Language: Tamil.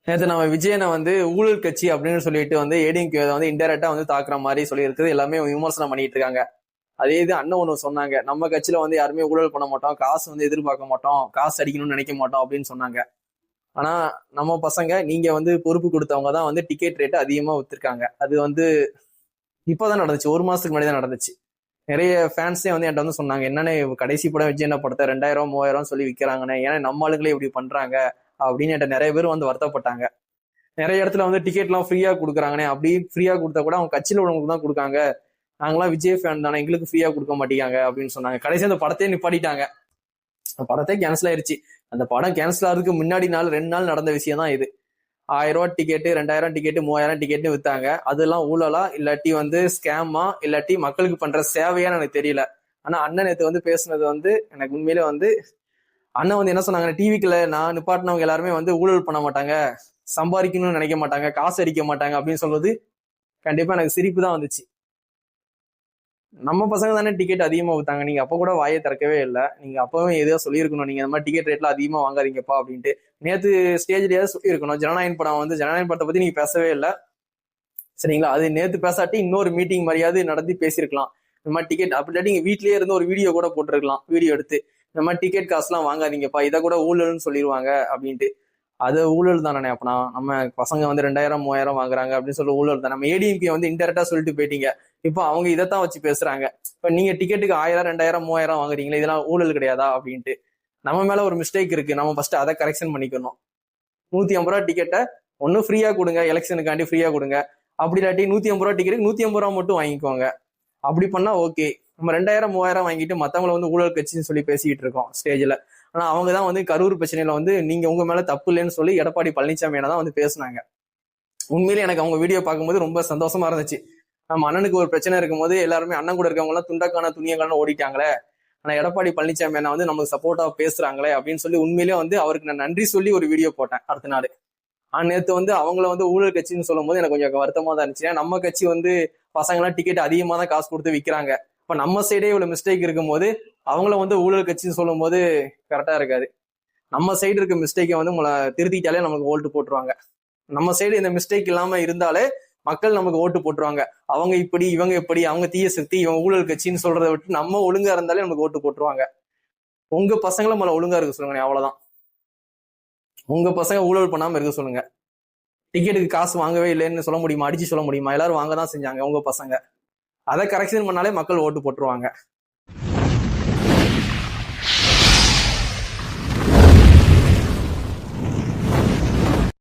நேற்று நம்ம விஜயனை வந்து ஊழல் கட்சி அப்படின்னு சொல்லிட்டு வந்து ஏடிஎம்கே வந்து இன்டெரக்டா வந்து தாக்குற மாதிரி சொல்லி இருக்குது. எல்லாமே விமர்சனம் பண்ணிட்டு இருக்காங்க. அதே இது அண்ணன் ஒண்ணு சொன்னாங்க, நம்ம கட்சியில வந்து யாருமே ஊழல் பண்ண மாட்டோம், காசு வந்து எதிர்பார்க்க மாட்டோம், காசு அடிக்கணும்னு நினைக்க மாட்டோம் அப்படின்னு சொன்னாங்க. ஆனா நம்ம பசங்க நீங்க வந்து பொறுப்பு கொடுத்தவங்க தான் வந்து டிக்கெட் ரேட் அதிகமா வித்துருக்காங்க. அது வந்து இப்பதான் நடந்துச்சு, ஒரு மாசத்துக்கு முன்னாடி தான் நடந்துச்சு. நிறைய ஃபேன்ஸே வந்து என்கிட்ட வந்து சொன்னாங்க, என்னன்னு கடைசி படம் விஜய் என்ன படத்தை 2000 3000 சொல்லி விற்கிறாங்கன்னு, ஏன்னா நம்ம ஆளுங்களே இப்படி பண்றாங்க அப்படின்னு என்கிட்ட நிறைய பேர் வந்து வருத்தப்பட்டாங்க. நிறைய இடத்துல வந்து டிக்கெட் எல்லாம் ஃப்ரீயா கொடுக்குறாங்கண்ணே, அப்படி ஃப்ரீயா கொடுத்தா கூட அவங்க கட்சியில உள்ளவங்களுக்கு தான் கொடுக்காங்க, நாங்களாம் விஜய் ஃபேன் தானே, எங்களுக்கு ஃப்ரீயா கொடுக்க மாட்டேங்காங்க அப்படின்னு சொன்னாங்க. கடைசி அந்த படத்தையே நிப்பாட்டிட்டாங்க, படத்தை கேன்சல் ஆயிருச்சு. அந்த படம் கேன்சல் ஆகிறதுக்கு முன்னாடி நாள் 2 நாள் நடந்த விஷயம் தான் இது. 1000 ரூபாய் டிக்கெட்டு, 2000 டிக்கெட்டு, 3000 டிக்கெட்னு வித்தாங்க. அதெல்லாம் ஊழலா இல்லாட்டி வந்து ஸ்கேமா இல்லாட்டி மக்களுக்கு பண்ற சேவையான்னு எனக்கு தெரியல. ஆனா அண்ணன் நேற்று வந்து பேசுனது வந்து எனக்கு உண்மையிலே வந்து அண்ணன் வந்து என்ன சொன்னாங்க, டிவிக்குள்ள நான் நிப்பாட்டினவங்க எல்லாருமே வந்து ஊழல் பண்ண மாட்டாங்க, சம்பாதிக்கணும்னு நினைக்க மாட்டாங்க, காசு அடிக்க மாட்டாங்க அப்படின்னு சொல்றது கண்டிப்பா எனக்கு சிரிப்பு தான் வந்துச்சு. நம்ம பசங்க தானே டிக்கெட் அதிகமா வித்தாங்க, நீங்க அப்ப கூட வாயை திறக்கவே இல்லை. நீங்க அப்பவே எதையோ சொல்லியிருக்கணும், நீங்க இந்த மாதிரி டிக்கெட் ரேட்ல அதிகமா வாங்காதீங்கப்பா அப்படின்ட்டு. நேத்து ஸ்டேஜ்லயாவது சொல்லியிருக்கணும். ஜனநாயகன் படம் வந்து ஜனநாயகன் படத்தை பத்தி நீங்க பேசவே இல்லை, சரிங்களா? அது நேத்து பேசாட்டி இன்னொரு மீட்டிங் மாதிரியாவது நடத்தி பேசியிருக்கலாம். இந்த மாதிரி டிக்கெட் அப்படி இல்லாட்டி நீங்க வீட்லயே இருந்து ஒரு வீடியோ கூட போட்டிருக்கலாம், வீடியோ எடுத்து இந்த மாதிரி டிக்கெட் காசுலாம் வாங்காதீங்கப்பா, இதை கூட ஊழல்னு சொல்லிடுவாங்க அப்படின்ட்டு. அது ஊழல் தானே. அப்பனா நம்ம பசங்க வந்து 2000 3000 வாங்குறாங்க அப்படின்னு சொல்லி ஊழல் தான். நம்ம ஏடிஎம்கே வந்து இன்டெரக்டா சொல்லிட்டு போயிட்டீங்க, இப்போ அவங்க இதைத்தான் வச்சு பேசுறாங்க. இப்ப நீங்க டிக்கெட்டுக்கு 1000 2000 3000 வாங்குறீங்களா, இதெல்லாம் ஊழல் கிடையாதா அப்படின்ட்டு. நம்ம மேல ஒரு மிஸ்டேக் இருக்கு, நம்ம ஃபர்ஸ்ட் அதை கரெக்ஷன் பண்ணிக்கணும். 150 ரூபா டிக்கெட்டை ஒன்னு ஃப்ரீயா கொடுங்க, எலெக்ஷனுக்காண்டி ஃப்ரீயா கொடுங்க, அப்படி இல்லாட்டி 150 ரூபா டிக்கெட்டுக்கு 150 ரூபா மட்டும் வாங்கிக்கோங்க. அப்படி பண்ணா ஓகே. நம்ம 2000 3000 வாங்கிட்டு மத்தவங்களை வந்து ஊழல் கட்சின்னு சொல்லி பேசிக்கிட்டு இருக்கோம் ஸ்டேஜ்ல. ஆனா அவங்க தான் வந்து கரூர் பிரச்சனையில வந்து நீங்க உங்க மேல தப்பு இல்லைன்னு சொல்லி எடப்பாடி பழனிசாமி தான் வந்து பேசினாங்க. உண்மையிலே எனக்கு அவங்க வீடியோ பார்க்கும்போது ரொம்ப சந்தோஷமா இருந்துச்சு. நம்ம அண்ணனுக்கு ஒரு பிரச்சனை இருக்கும்போது எல்லாருமே அண்ணன் கூட இருக்கவங்க எல்லாம் துண்டக்கான துணியக்கான ஓடிட்டாங்களே, ஆனா எடப்பாடி பழனிசாமி அண்ணா வந்து நமக்கு சப்போர்ட்டா பேசுறாங்களே அப்படின்னு சொல்லி உண்மையிலேயே வந்து அவருக்கு நான் நன்றி சொல்லி ஒரு வீடியோ போட்டேன் அடுத்த நாள். ஆனா நேற்று வந்து அவங்கள வந்து ஊழல் கட்சின்னு சொல்லும் போது எனக்கு கொஞ்சம் வருத்தமா தான் இருந்துச்சு. ஏன்னா நம்ம கட்சி வந்து பசங்க எல்லாம் டிக்கெட் அதிகமா தான் காசு கொடுத்து விற்கிறாங்க. இப்ப நம்ம சைடே இவ்வளவு மிஸ்டேக் இருக்கும் போது அவங்கள வந்து ஊழல் கட்சின்னு சொல்லும் போது கரெக்டா இருக்காது. நம்ம சைடு இருக்க மிஸ்டேக்கை வந்து உங்களை திருத்திட்டாலே நமக்கு ஓட்டு போட்டுருவாங்க. நம்ம சைடு இந்த மிஸ்டேக் இல்லாம இருந்தாலே மக்கள் நமக்கு ஓட்டு போட்டுருவாங்க. அவங்க இப்படி இவங்க எப்படி, அவங்க தீய சக்தி இவங்க ஊழல் கட்சின்னு சொல்றதை விட்டு நம்ம ஒழுங்கா இருந்தாலே நமக்கு ஓட்டு போட்டுருவாங்க. உங்க பசங்களை முதல்ல ஒழுங்கா இருக்க சொல்லுங்க, அவ்வளவுதான். உங்க பசங்க ஊழல் பண்ணாம இருக்க சொல்லுங்க. டிக்கெட்டுக்கு காசு வாங்கவே இல்லைன்னு சொல்ல முடியுமா, அடிச்சு சொல்ல முடியுமா? எல்லாரும் வாங்க தான் செஞ்சாங்க உங்க பசங்க. அதை கரெக்ஷன் பண்ணாலே மக்கள் ஓட்டு போட்டுருவாங்க.